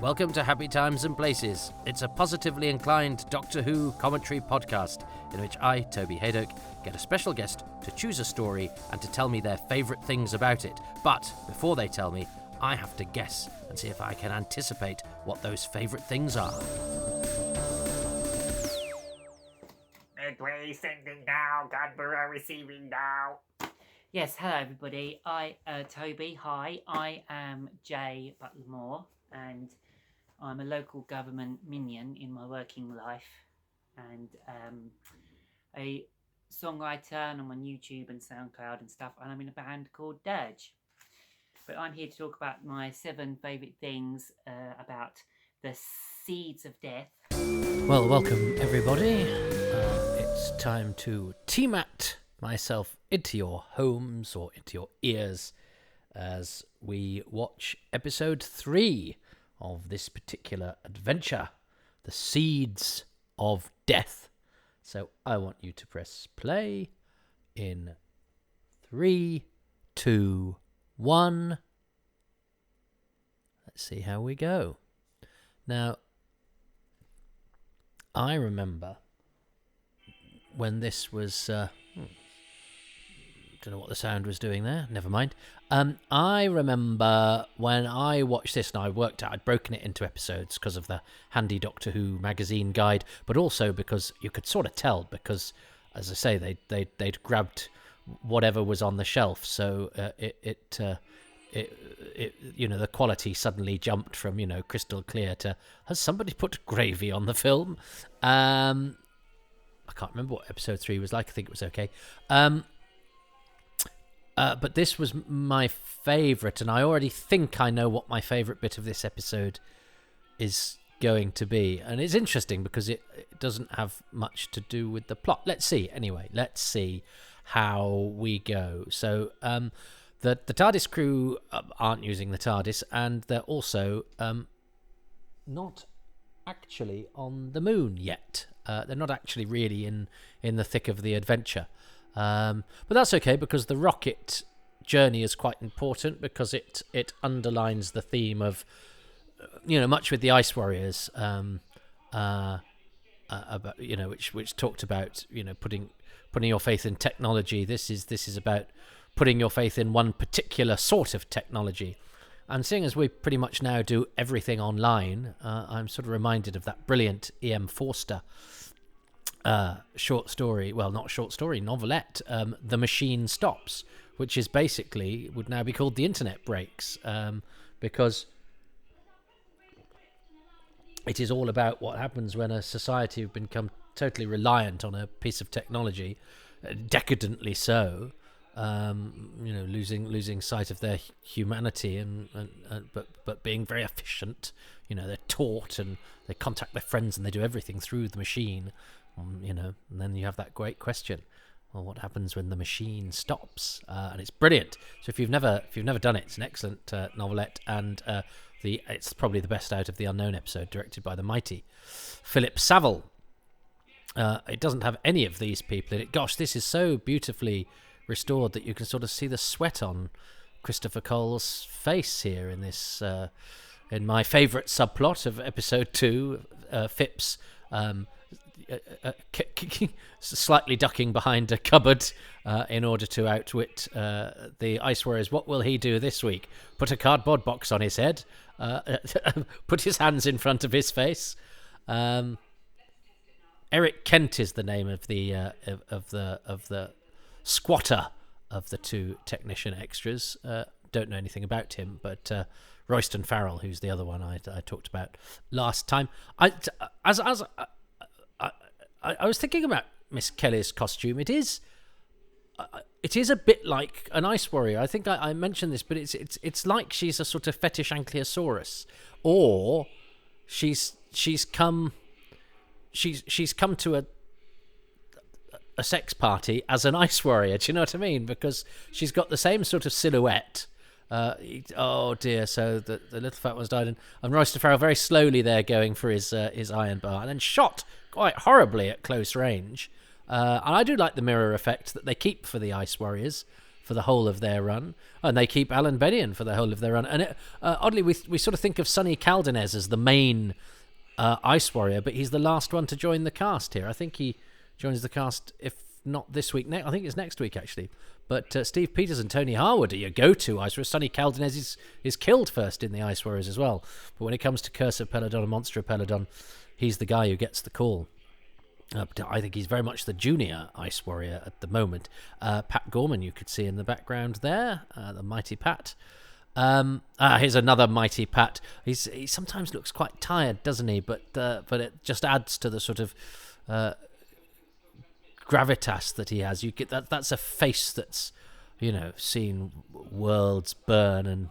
Welcome to Happy Times and Places. It's a positively inclined Doctor Who commentary podcast in which I, Toby Hadoke, get a special guest to choose a story and to tell me their favourite things about it. But before they tell me, I have to guess and see if I can anticipate what those favourite things are. Midway sending now, Cadbury receiving now. Yes, hello everybody. Toby, hi. I am Jaye Butler Moore, and I'm a local government minion in my working life, and a songwriter, and I'm on YouTube and SoundCloud and stuff, and I'm in a band called Dirge. But I'm here to talk about my 7 favourite things about the seeds of death. Well, welcome everybody. It's time to team-at myself into your homes or into your ears as we watch episode 3 of this particular adventure, The Seeds of Death. So I want you to press play in 3, 2, 1. Let's see how we go. Now, I remember when this was... don't know what the sound was doing there. Never mind. I remember when I watched this, and I worked out, I'd broken it into episodes because of the handy Doctor Who magazine guide, but also because you could sort of tell, because, as I say, they'd grabbed whatever was on the shelf, so it the quality suddenly jumped from crystal clear to, has somebody put gravy on the film? I can't remember what episode 3 was like. I think it was okay. But this was my favourite, and I already think I know what my favourite bit of this episode is going to be. And it's interesting because it doesn't have much to do with the plot. Let's see. Anyway, let's see how we go. So the TARDIS crew aren't using the TARDIS, and they're also not actually on the moon yet. They're not actually really in the thick of the adventure. But that's okay, because the rocket journey is quite important, because it underlines the theme of, much with the Ice Warriors, about, which talked about, putting your faith in technology. This is about putting your faith in one particular sort of technology. And seeing as we pretty much now do everything online, I'm sort of reminded of that brilliant E.M. Forster novelette, The Machine Stops, which is basically, would now be called The Internet Breaks, because it is all about what happens when a society have become totally reliant on a piece of technology, decadently so, losing sight of their humanity, but being very efficient. They're taught and they contact their friends and they do everything through the machine. And then you have that great question: well, what happens when the machine stops? And it's brilliant. So if you've never done it, it's an excellent novelette, and it's probably the best out of the Unknown episode, directed by the mighty Philip Saville. It doesn't have any of these people in it. Gosh, this is so beautifully restored that you can sort of see the sweat on Christopher Cole's face here in this. In my favourite subplot of episode 2, Phipps. Slightly ducking behind a cupboard in order to outwit the Ice Warriors. What will he do this week? Put a cardboard box on his head, put his hands in front of his face. Eric Kent is the name of the squatter of the 2 technician extras. Don't know anything about him, but Royston Farrell, who's the other one I talked about last time. I was thinking about Miss Kelly's costume. It is a bit like an Ice Warrior. I think I mentioned this, but it's like she's a sort of fetish ankylosaurus, or she's come to a sex party as an Ice Warrior. Do you know what I mean? Because she's got the same sort of silhouette. Oh dear! So the little fat one's died, and Royston Farrell very slowly there going for his iron bar, and then shot quite horribly at close range. And I do like the mirror effect that they keep for the Ice Warriors, for the whole of their run, and they keep Alan Bennion for the whole of their run. And oddly, we sort of think of Sonny Caldenez as the main Ice Warrior, but he's the last one to join the cast here. I think he joins the cast, if not this week, I think it's next week actually. But Steve Peters and Tony Harwood are your go-to Ice Warriors. Sonny Caldenez is killed first in the Ice Warriors as well. But when it comes to Curse of Peladon and Monster of Peladon, he's the guy who gets the call. I think he's very much the junior Ice Warrior at the moment. Pat Gorman, you could see in the background there, the mighty Pat. Here's another mighty Pat. He sometimes looks quite tired, doesn't he? But it just adds to the sort of gravitas that he has. You get that's a face that's, seen worlds burn and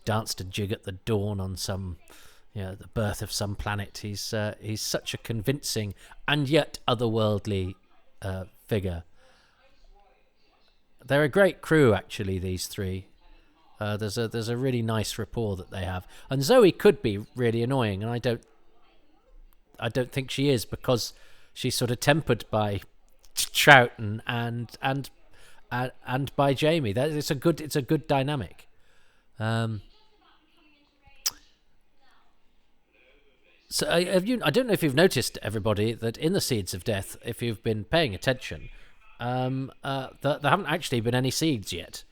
danced a jig at the dawn on some, the birth of some planet. He's such a convincing and yet otherworldly figure. They're a great crew, actually, these three. There's a really nice rapport that they have, and Zoe could be really annoying, and I don't think she is, because she's sort of tempered by Troughton and by Jamie. It's a good dynamic. So I don't know if you've noticed, everybody, that in the Seeds of Death, if you've been paying attention, there haven't actually been any seeds yet.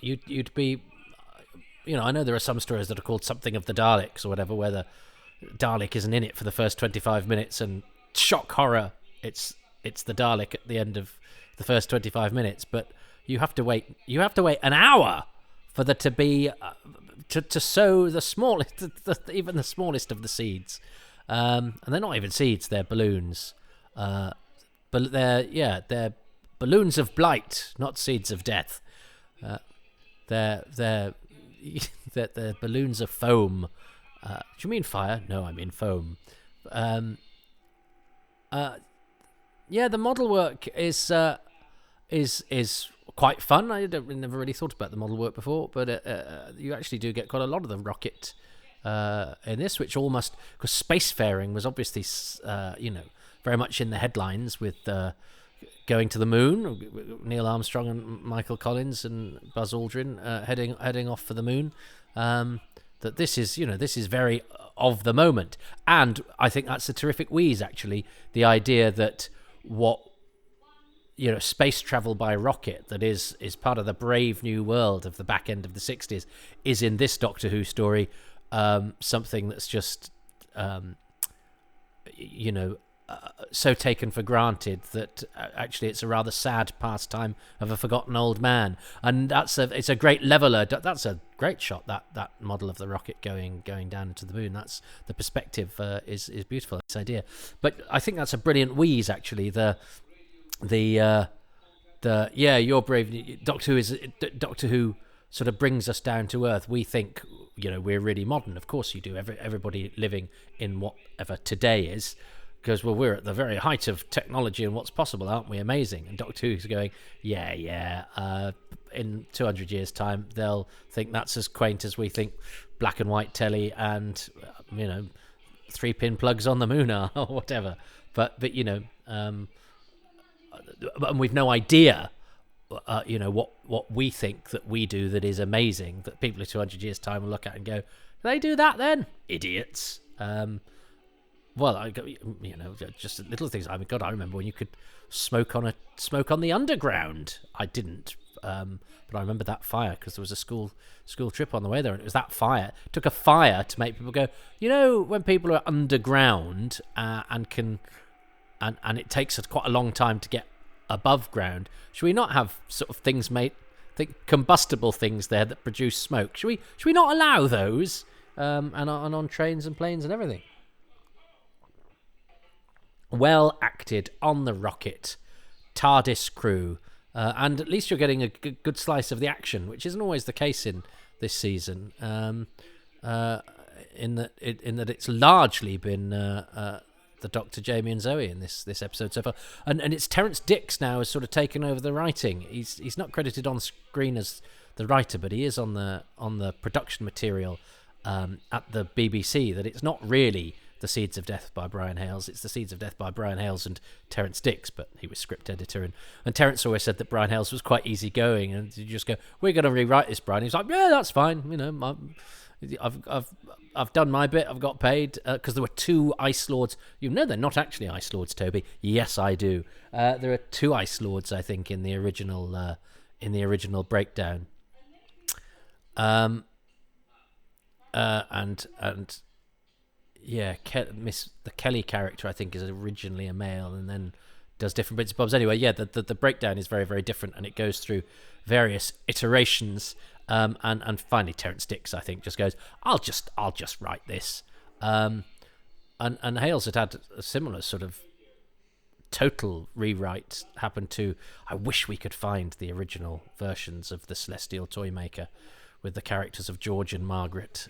You'd be, I know there are some stories that are called Something of the Daleks or whatever, where the Dalek isn't in it for the first 25 minutes, and shock horror, it's the Dalek at the end of the first 25 minutes. But you have to wait an hour for there to be to sow the smallest, even the smallest of the seeds, and they're not even seeds; they're balloons. But they're balloons of blight, not seeds of death. They're balloons of foam. Do you mean fire? No, I mean foam. The model work is quite fun. I never really thought about the model work before, but you actually do get quite a lot of the rocket in this, which almost, because spacefaring was obviously very much in the headlines with going to the moon, Neil Armstrong and Michael Collins and Buzz Aldrin heading off for the moon. That this is very of the moment, and I think that's a terrific wheeze, actually. The idea that space travel by rocket that is part of the brave new world of the back end of the 60s is in this Doctor Who story something that's just so taken for granted that actually it's a rather sad pastime of a forgotten old man. And it's a great leveler. That's a great shot, that model of the rocket going down into the moon. That's the perspective is beautiful, this idea. But I think that's a brilliant wheeze, actually. You're brave. Doctor Who sort of brings us down to earth. We think we're really modern. Of course you do. Everybody living in whatever today is, because we're at the very height of technology and what's possible, aren't we? Amazing. And Doctor Who's going, in 200 years' time, they'll think that's as quaint as we think black and white telly and 3-pin plugs on the moon are, or whatever. But and we've no idea, what we think that we do that is amazing, that people in 200 years' time will look at and go, they do that then? Idiots. Just little things. I mean, God, I remember when you could smoke on the underground. I didn't, but I remember that fire because there was a school trip on the way there, and it was that fire. It took a fire to make people go, when people are underground and it takes quite a long time to get above ground. Should we not have sort of things combustible things there that produce smoke? Should we not allow those? And on trains and planes and everything. Well acted on the rocket, TARDIS crew, and at least you're getting a good slice of the action, which isn't always the case in this season. In that it's largely been the Doctor, Jamie, and Zoe in this episode so far, and it's Terence Dicks now has sort of taken over the writing. He's not credited on screen as the writer, but he is on the production material at the BBC. That it's not really The Seeds of Death by Brian Hales. It's The Seeds of Death by Brian Hales and Terence Dix, but he was script editor. And Terence always said that Brian Hales was quite easygoing, and you just go, "We're going to rewrite this, Brian." He's like, "Yeah, that's fine. You know, I've done my bit. I've got paid." Because there were 2 Ice Lords. You know, they're not actually Ice Lords, Toby. Yes, I do. There are 2 Ice Lords, I think, in the original breakdown. And yeah, the Kelly character, I think, is originally a male and then does different bits and bobs. Anyway, yeah, the breakdown is very, very different, and it goes through various iterations. And finally, Terence Dix, I think, just goes, I'll just write this. And Hales had a similar sort of total rewrite happen to. I wish we could find the original versions of the Celestial Toymaker with the characters of George and Margaret,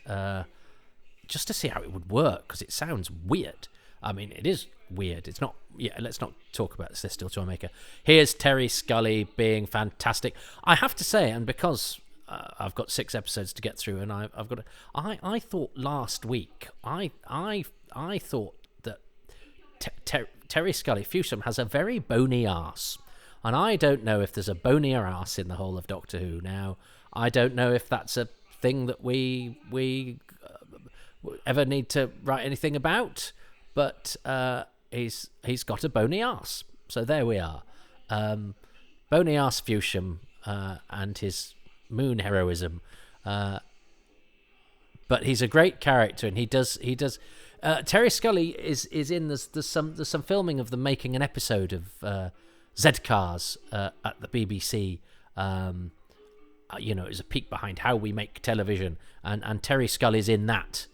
just to see how it would work, because it sounds weird. I mean, it is weird. It's not. Yeah, let's not talk about the Celestial Toymaker. Here's Terry Scully being fantastic. I have to say, and because I've got 6 episodes to get through, and I've got to, I thought last week, I thought that Terry Scully Fewsham has a very bony arse, and I don't know if there's a bonier arse in the whole of Doctor Who now. I don't know if that's a thing that we ever need to write anything about, but he's got a bony arse. So there we are. Bony arse Fewsham and his moon heroism. But he's a great character, and he does. Terry Scully is in. There's some filming of them making an episode of Z-Cars at the BBC. You know, it's a peek behind how we make television, and Terry Scully's in that.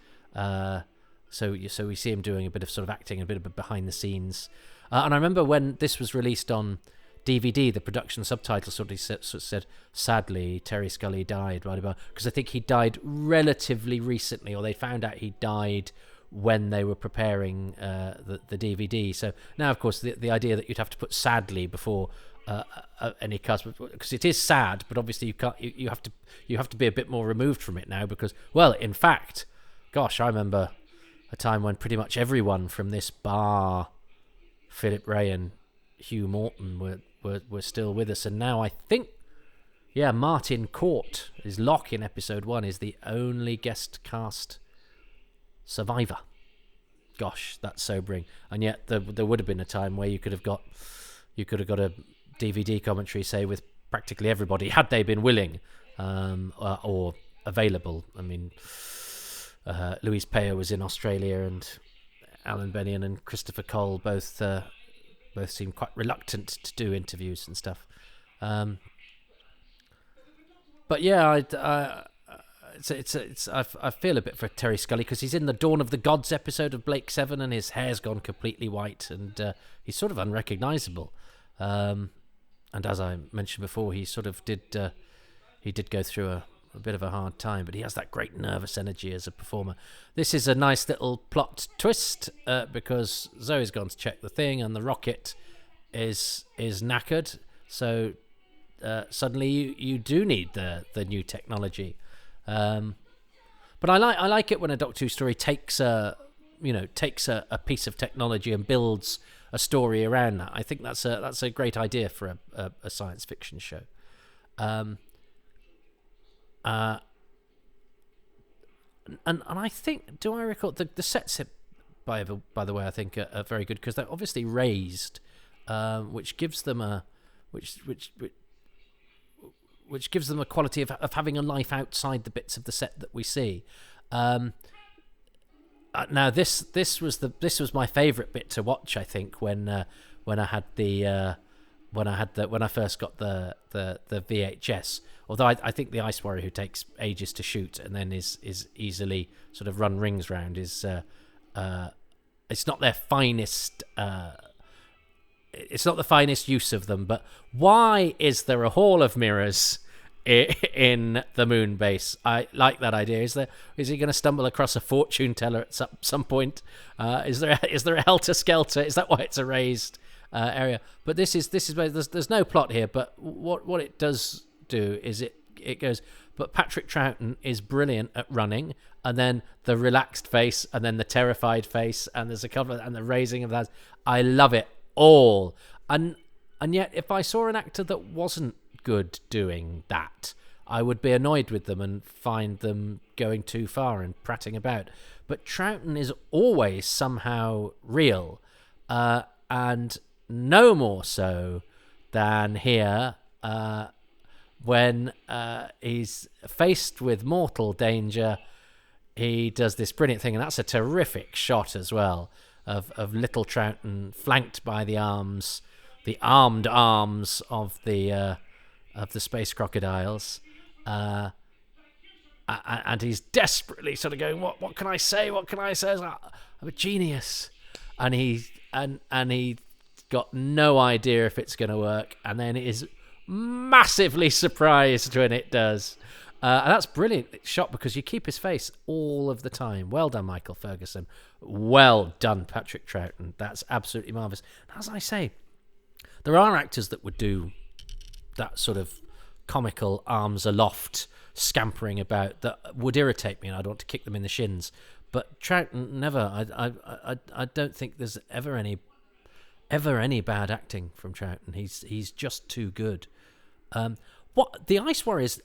So we see him doing a bit of sort of acting, a bit of behind the scenes. And I remember when this was released on DVD, the production subtitle sort of said, "Sadly, Terry Scully died," because I think he died relatively recently, or they found out he died when they were preparing the DVD. So now, of course, the idea that you'd have to put "sadly" before any cast, because it is sad, but obviously you have to be a bit more removed from it now, because, well, in fact, gosh, I remember a time when pretty much everyone from this bar, Philip Ray and Hugh Morton, were still with us, and now I think, yeah, Martin Court, his Locke in episode 1, is the only guest cast survivor. Gosh, that's sobering. And yet there would have been a time where you could have got a DVD commentary, say, with practically everybody, had they been willing or available. I mean, Louise Payer was in Australia, and Alan Bennion and Christopher Cole both seemed quite reluctant to do interviews and stuff. But yeah, I feel a bit for Terry Scully, because he's in the Dawn of the Gods episode of Blake 7, and his hair's gone completely white, and he's sort of unrecognisable. And as I mentioned before, he sort of did go through a bit of a hard time, but he has that great nervous energy as a performer. This is a nice little plot twist, because Zoe's gone to check the thing, and the rocket is knackered. So suddenly you do need the new technology. But I like it when a Doctor Who story takes a piece of technology and builds a story around that. I think that's a great idea for a science fiction show. And I think, do I recall the sets? By the way, I think are very good, because they're obviously raised, which gives them a which gives them a quality of having a life outside the bits of the set that we see. Now this was my favourite bit to watch. I think when I first got the VHS. Although I think the Ice Warrior, who takes ages to shoot and then is easily sort of run rings round, is it's not their finest. It's not the finest use of them. But why is there a hall of mirrors in the moon base? I like that idea. Is he going to stumble across a fortune teller at some point? Is there a helter skelter? Is that why it's a raised area? But this is where there's no plot here. But what it does do is it goes, but Patrick Troughton is brilliant at running, and then the relaxed face, and then the terrified face, and there's a couple and the raising of that. I love it all. And yet, if I saw an actor that wasn't good doing that, I would be annoyed with them and find them going too far and prattling about. But Troughton is always somehow real, and no more so than here when he's faced with mortal danger. He does this brilliant thing, and that's a terrific shot as well of little Troughton flanked by the armed arms of the space crocodiles. And he's desperately sort of going, what can I say? What can I say? I'm a genius. And he got no idea if it's going to work, and then is massively surprised when it does. And that's brilliant shot because you keep his face all of the time. Well done, Michael Ferguson. Well done, Patrick Troughton. That's absolutely marvellous. As I say, there are actors that would do that sort of comical arms aloft scampering about that would irritate me, and I'd want to kick them in the shins. But Troughton never. I don't think there's ever any bad acting from Troughton. He's just too good. What the Ice Warriors,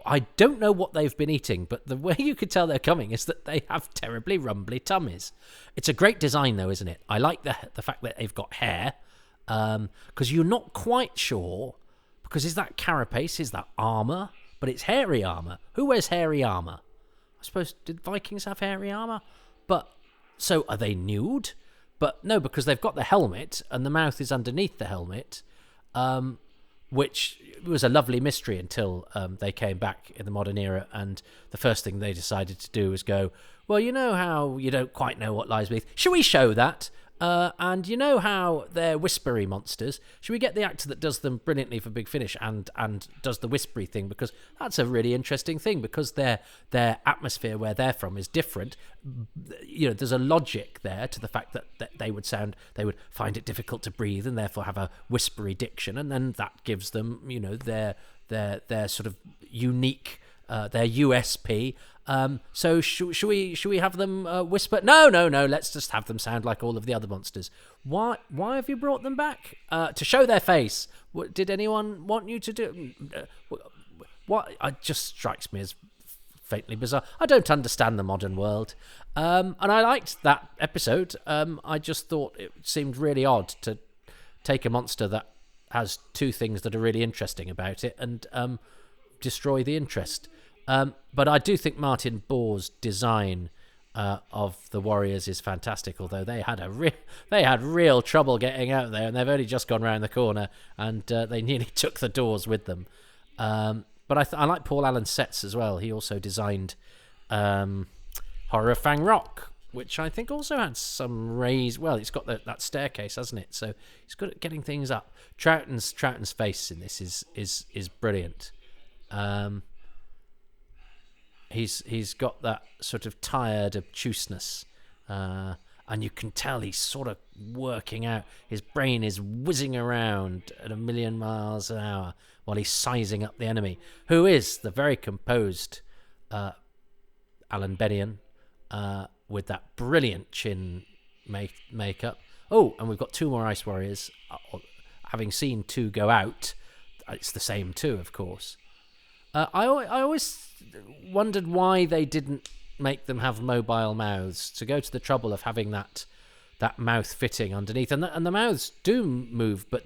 I don't know what they've been eating, but the way you could tell they're coming is that they have terribly rumbly tummies. It's a great design, though, isn't it? I like the fact that they've got hair, because you're not quite sure, because is that carapace, is that armour? But it's hairy armour. Who wears hairy armour? I suppose, did Vikings have hairy armour? But, so are they nude? But no, because they've got the helmet, and the mouth is underneath the helmet, which was a lovely mystery until they came back in the modern era, and the first thing they decided to do was go, well, you know how you don't quite know what lies beneath? Shall we show that? And you know how they're whispery monsters? Should we get the actor that does them brilliantly for Big Finish and does the whispery thing? Because that's a really interesting thing, because their atmosphere where they're from is different. You know, there's a logic there to the fact that they would find it difficult to breathe and therefore have a whispery diction, and then that gives them, you know, their sort of unique, their USP. So should we have them whisper? No. Let's just have them sound like all of the other monsters. Why have you brought them back? To show their face. What, did anyone want you to do? What? It just strikes me as faintly bizarre. I don't understand the modern world. And I liked that episode. I just thought it seemed really odd to take a monster that has two things that are really interesting about it and destroy the interest. But I do think Martin Bohr's design of the Warriors is fantastic. Although they had real trouble getting out there, and they've only just gone round the corner, and they nearly took the doors with them. But I like Paul Allen's sets as well. He also designed Horror of Fang Rock, which I think also had some raised. Well, it's got that staircase, hasn't it? So he's good at getting things up. Troughton's face in this is brilliant. He's got that sort of tired obtuseness, and you can tell he's sort of working out. His brain is whizzing around at 1,000,000 miles an hour while he's sizing up the enemy, who is the very composed Alan Bennion, with that brilliant chin makeup. Oh, and we've got two more Ice Warriors. Having seen two go out, it's the same two, of course. I always wondered why they didn't make them have mobile mouths, to go to the trouble of having that mouth fitting underneath, and the mouths do move, but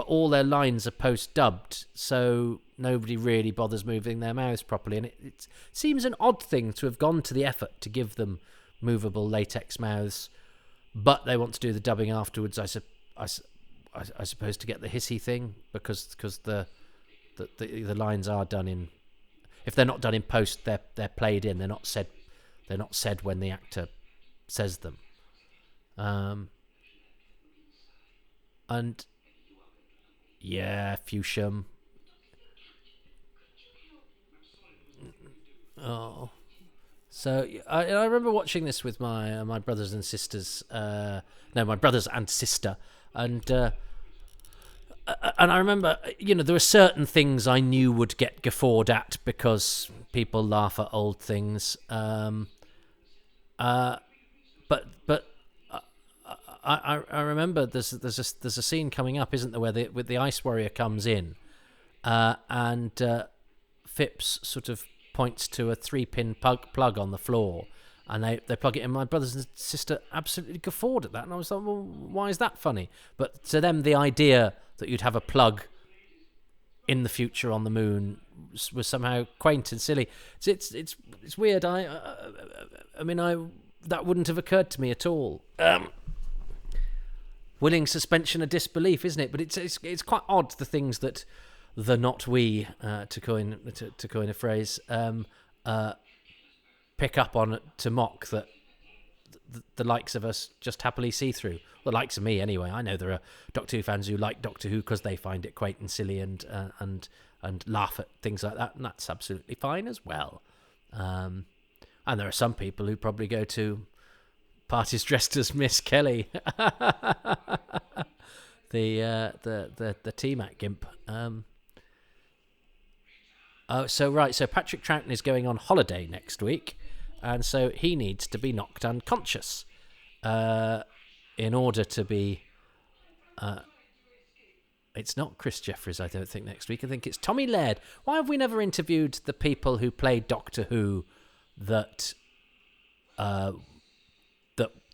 all their lines are post-dubbed, so nobody really bothers moving their mouths properly, and it seems an odd thing to have gone to the effort to give them movable latex mouths, but they want to do the dubbing afterwards, I suppose, to get the hissy thing, because the lines are done in. If they're not done in post, they're played in. They're not said when the actor says them. And yeah, Fusham. Oh, so I remember watching this with my brothers and sisters. My brothers and sister, and and I remember, there were certain things I knew would get guffawed at because people laugh at old things. But I remember there's a scene coming up, isn't there, where the Ice Warrior comes in, and Phipps sort of points to a 3-pin plug on the floor, and they plug it in. My brothers and sister absolutely guffawed at that, and I was like, well, why is that funny? But to them, the idea that you'd have a plug in the future on the moon was somehow quaint and silly. It's weird. I mean, that wouldn't have occurred to me at all. Willing suspension of disbelief, isn't it? But it's quite odd, the things that the not we, to coin a phrase, pick up on to mock that the likes of us just happily see through. The likes of me, anyway. I know there are Doctor Who fans who like Doctor Who because they find it quaint and silly and laugh at things like that, and that's absolutely fine as well. And there are some people who probably go to parties dressed as Miss Kelly, the T-Mac gimp. So Patrick Troughton is going on holiday next week, and so he needs to be knocked unconscious in order to be. It's not Chris Jeffries, I don't think, next week. I think it's Tommy Laird. Why have we never interviewed the people who played Doctor Who that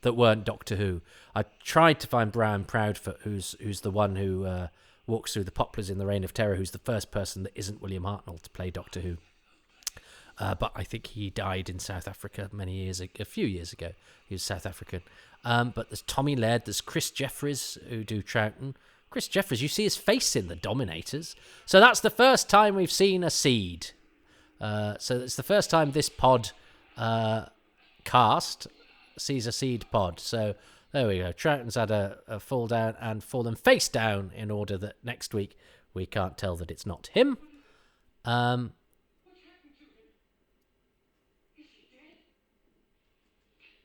weren't Doctor Who? I tried to find Brian Proudfoot, who's the one who walks through the poplars in the Reign of Terror, who's the first person that isn't William Hartnell to play Doctor Who. But I think he died in South Africa a few years ago. He was South African. But there's Tommy Laird, there's Chris Jeffries, who do Troughton. Chris Jeffries, you see his face in The Dominators. So that's the first time we've seen a seed. So it's the first time this pod cast sees a seed pod. So there we go. Troughton's had a fall down and fallen face down in order that next week we can't tell that it's not him.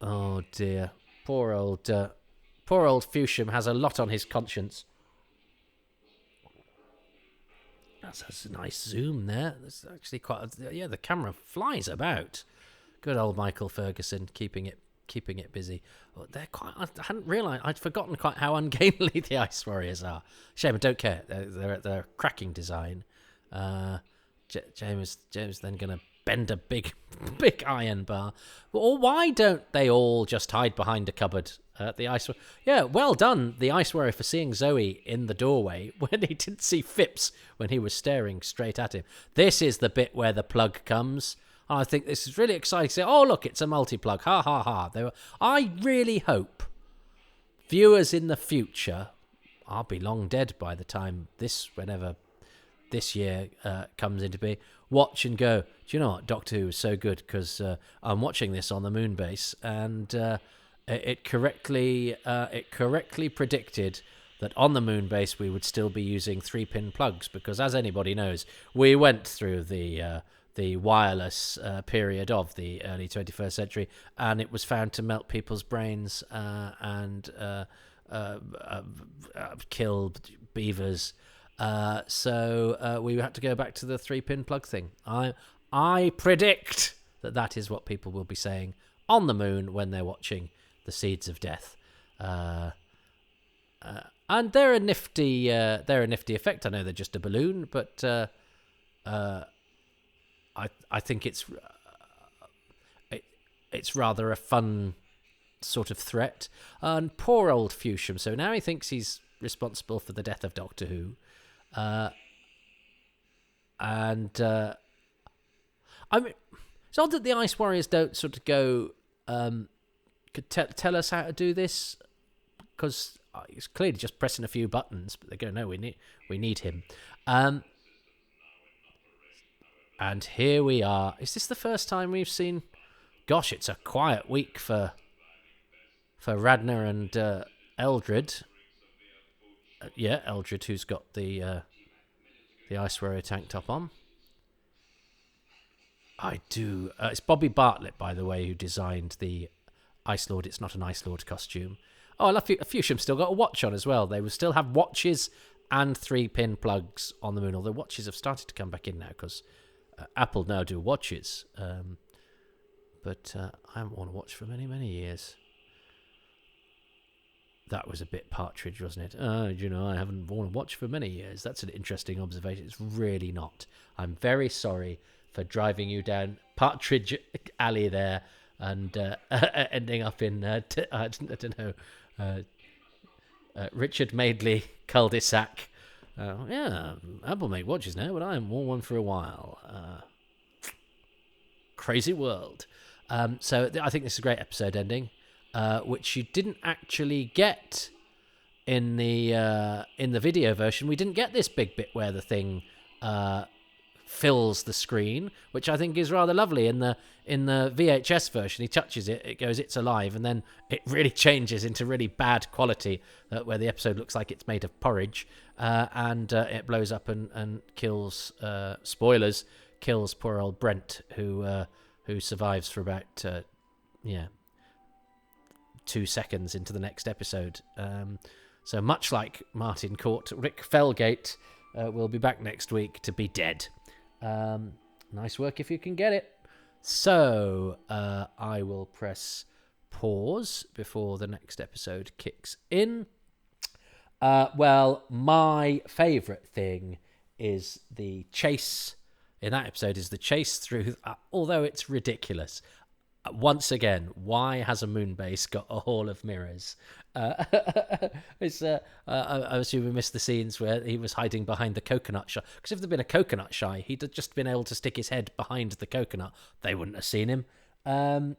Oh dear. Poor old Fusham has a lot on his conscience. That's a nice zoom there. There's actually the camera flies about. Good old Michael Ferguson keeping it busy. Oh, I hadn't realised. I'd forgotten quite how ungainly the Ice Warriors are. Shame, I don't care. They're a cracking design. James then going to bend a big iron bar. Or why don't they all just hide behind a cupboard? The Ice Warrior. Yeah, well done, the Ice Warrior, for seeing Zoe in the doorway when he didn't see Phipps when he was staring straight at him. This is the bit where the plug comes. I think this is really exciting. Say, oh look, it's a multi-plug. Ha ha ha. I really hope viewers in the future, I'll be long dead by the time whenever this year comes into being, watch and go, do you know what, Doctor Who is so good because I'm watching this on the moon base, and it correctly predicted that on the moon base we would still be using 3-pin plugs, because as anybody knows, we went through the wireless period of the early 21st century, and it was found to melt people's brains and kill beavers. So we had to go back to the 3-pin plug thing. I predict that is what people will be saying on the moon when they're watching the Seeds of Death. And they're a nifty effect. I know they're just a balloon, but I think it's rather a fun sort of threat. And poor old Fusham. So now he thinks he's responsible for the death of Doctor Who. I mean, it's odd that the Ice Warriors don't sort of go, could tell us how to do this, because it's clearly just pressing a few buttons, but they go, no, we need him. And here we are. Is this the first time we've seen? Gosh, it's a quiet week for Radner and Eldred. Eldred, who's got the Ice Warrior tank top on. I do. It's Bobby Bartlett, by the way, who designed the Ice Lord. It's not an Ice Lord costume. Oh, I love Fusham's still got a watch on as well. They will still have watches and 3-pin plugs on the moon, although watches have started to come back in now because Apple now do watches. But I haven't worn a watch for many, many years. That was a bit Partridge, wasn't it? I haven't worn a watch for many years. That's an interesting observation. It's really not. I'm very sorry for driving you down Partridge Alley there and ending up in, I don't know, Richard Madeley cul-de-sac. Apple make watches now, but I haven't worn one for a while. Crazy world. So I think this is a great episode ending. Which you didn't actually get in the video version. We didn't get this big bit where the thing fills the screen, which I think is rather lovely. In the VHS version, he touches it, it goes, "It's alive," and then it really changes into really bad quality, where the episode looks like it's made of porridge, and it blows up and kills. Spoilers, kills poor old Brent, who survives for about 2 seconds into the next episode. So much like Martin Court, Rick Felgate will be back next week to be dead. Nice work if you can get it. So I will press pause before the next episode kicks in. Well, my favourite thing is the chase in that episode, is the chase through, although it's ridiculous. Once again, why has a moon base got a hall of mirrors? I assume we missed the scenes where he was hiding behind the coconut shy. Because if there'd been a coconut shy, he'd have just been able to stick his head behind the coconut. They wouldn't have seen him. But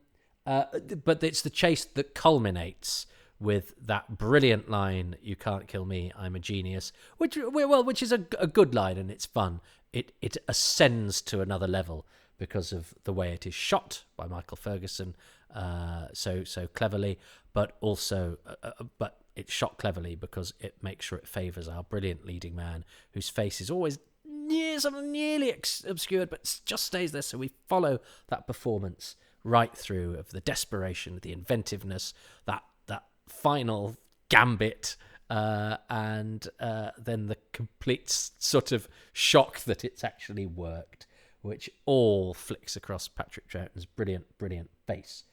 it's the chase that culminates with that brilliant line, "You can't kill me, I'm a genius," which is a good line and it's fun. It ascends to another level because of the way it is shot by Michael Ferguson so cleverly, but also but it's shot cleverly because it makes sure it favours our brilliant leading man, whose face is always nearly obscured, but just stays there. So we follow that performance right through, of the desperation, the inventiveness, that final gambit, and then the complete sort of shock that it's actually worked, which all flicks across Patrick Troughton's brilliant face.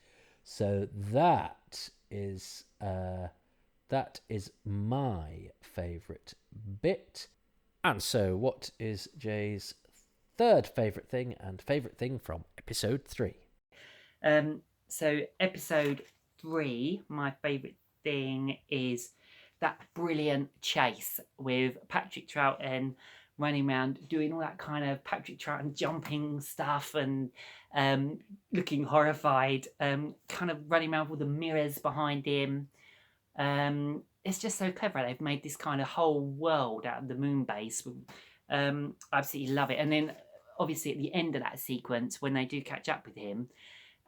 So that is my favourite bit. And so what is Jay's third favourite thing and favourite thing from episode 3? So episode 3, my favourite thing is that brilliant chase with Patrick Troughton running around doing all that kind of Patrick Troughton jumping stuff and looking horrified, kind of running around with all the mirrors behind him. It's just so clever. They've made this kind of whole world out of the moon base. I absolutely love it. And then obviously at the end of that sequence, when they do catch up with him,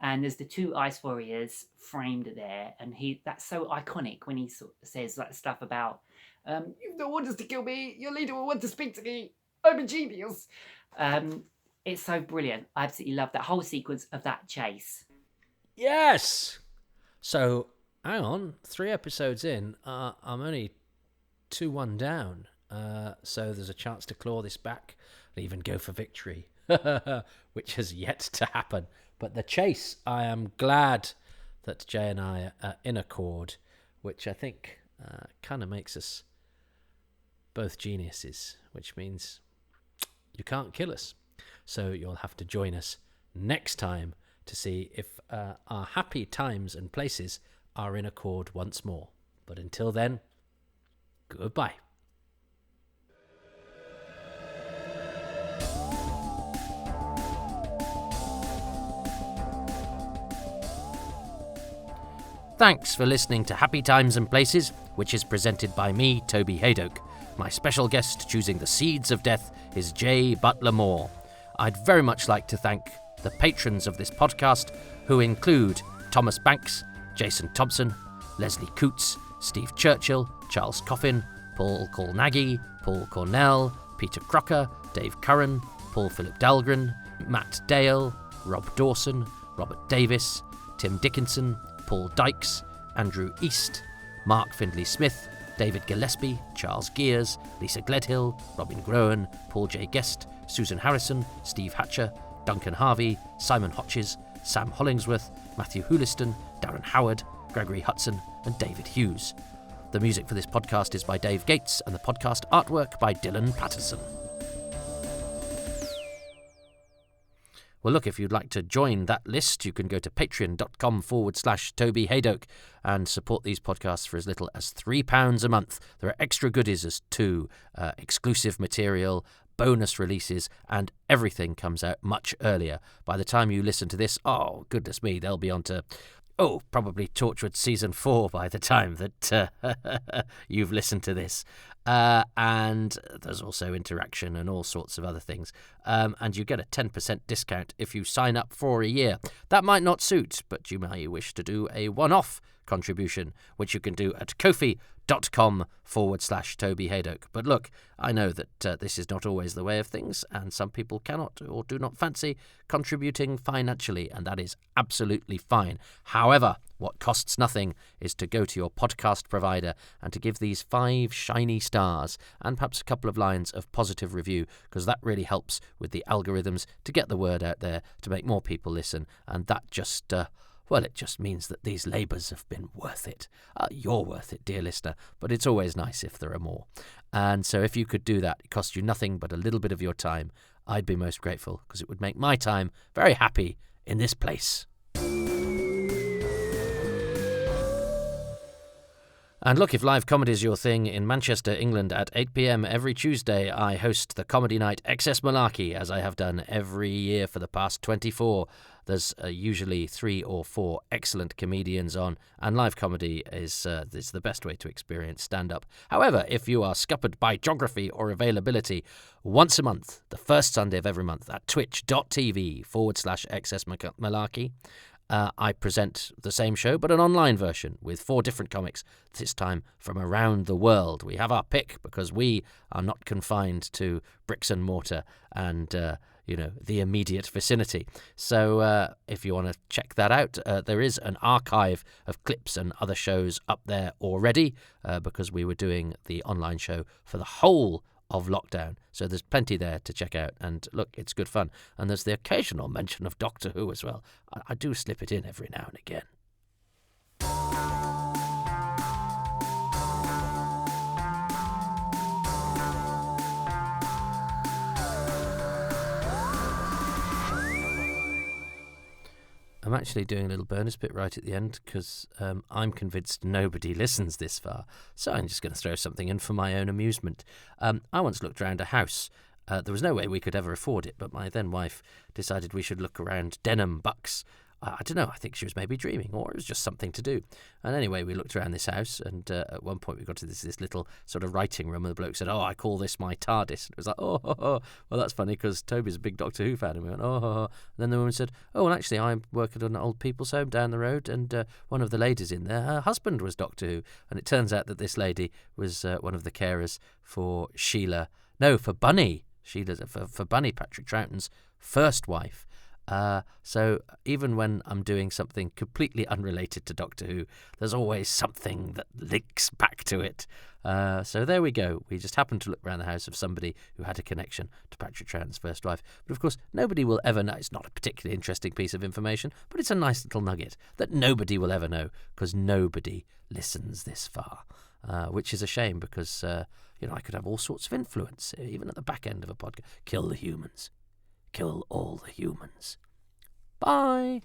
and there's the 2 ice warriors framed there, and that's so iconic when he sort of says that stuff about, "You've no orders to kill me. Your leader will want to speak to me. I'm a genius." It's so brilliant. I absolutely love that whole sequence of that chase. Yes. So hang on, 3 episodes in, I'm only 2-1 down. So there's a chance to claw this back and even go for victory, which has yet to happen. But the chase, I am glad that Jay and I are in accord, which I think kind of makes us both geniuses, which means you can't kill us. So you'll have to join us next time to see if our happy times and places are in accord once more. But until then, goodbye. Thanks for listening to Happy Times and Places, which is presented by me, Toby Hadoke. My special guest choosing the seeds of death is Jaye Butler Moore. I'd very much like to thank the patrons of this podcast, who include Thomas Banks, Jason Thompson, Leslie Coots, Steve Churchill, Charles Coffin, Paul Cornaghi, Paul Cornell, Peter Crocker, Dave Curran, Paul Philip Dahlgren, Matt Dale, Rob Dawson, Robert Davis, Tim Dickinson, Paul Dykes, Andrew East, Mark Findlay Smith, David Gillespie, Charles Gears, Lisa Gledhill, Robin Groen, Paul J. Guest, Susan Harrison, Steve Hatcher, Duncan Harvey, Simon Hotches, Sam Hollingsworth, Matthew Hooliston, Darren Howard, Gregory Hudson, and David Hughes. The music for this podcast is by Dave Gates, and the podcast artwork by Dylan Patterson. Well, look, if you'd like to join that list, you can go to patreon.com/Toby Hadoke and support these podcasts for as little as £3 a month. There are extra goodies as to exclusive material, bonus releases, and everything comes out much earlier. By the time you listen to this, oh, goodness me, they'll be on to, probably Torchwood Season 4 by the time that you've listened to this. And there's also interaction and all sorts of other things. And you get a 10% discount if you sign up for a year. That might not suit, but you may wish to do a one-off contribution, which you can do at kofi.com/Toby Hadoke. But look, I know that this is not always the way of things, and some people cannot or do not fancy contributing financially, and that is absolutely fine. However, what costs nothing is to go to your podcast provider and to give these 5 shiny stars and perhaps a couple of lines of positive review, because that really helps with the algorithms to get the word out there, to make more people listen, and that just... it just means that these labours have been worth it. You're worth it, dear listener, but it's always nice if there are more. And so if you could do that, it costs you nothing but a little bit of your time. I'd be most grateful, because it would make my time very happy in this place. And look, if live comedy is your thing, in Manchester, England, at 8 p.m. every Tuesday, I host the comedy night Excess Malarkey, as I have done every year for the past 24. There's usually 3 or 4 excellent comedians on, and live comedy is the best way to experience stand-up. However, if you are scuppered by geography or availability, once a month, the first Sunday of every month, at twitch.tv/Excess Malarkey, I present the same show, but an online version with 4 different comics, this time from around the world. We have our pick because we are not confined to bricks and mortar and, the immediate vicinity. So if you want to check that out, there is an archive of clips and other shows up there already because we were doing the online show for the whole of lockdown. So there's plenty there to check out, and look, it's good fun. And there's the occasional mention of Doctor Who as well. I do slip it in every now and again. I'm actually doing a little bonus bit right at the end because I'm convinced nobody listens this far, so I'm just going to throw something in for my own amusement. I once looked around a house. There was no way we could ever afford it, but my then wife decided we should look around denim bucks. I don't know, I think she was maybe dreaming, or it was just something to do. And anyway, we looked around this house, and at one point we got to this little sort of writing room, and the bloke said, I call this my TARDIS. And it was like, well, that's funny, because Toby's a big Doctor Who fan. And we went, And then the woman said, well, actually, I work at an old people's home down the road, and one of the ladies in there, her husband was Doctor Who. And it turns out that this lady was one of the carers for Bunny. For Bunny, Patrick Troughton's first wife. So even when I'm doing something completely unrelated to Doctor Who, there's always something that links back to it. So there we go. We just happened to look around the house of somebody who had a connection to Patrick Troughton's first wife. But of course, nobody will ever know. It's not a particularly interesting piece of information, but it's a nice little nugget that nobody will ever know because nobody listens this far, which is a shame because, I could have all sorts of influence, even at the back end of a podcast. Kill the humans. Kill all the humans. Bye.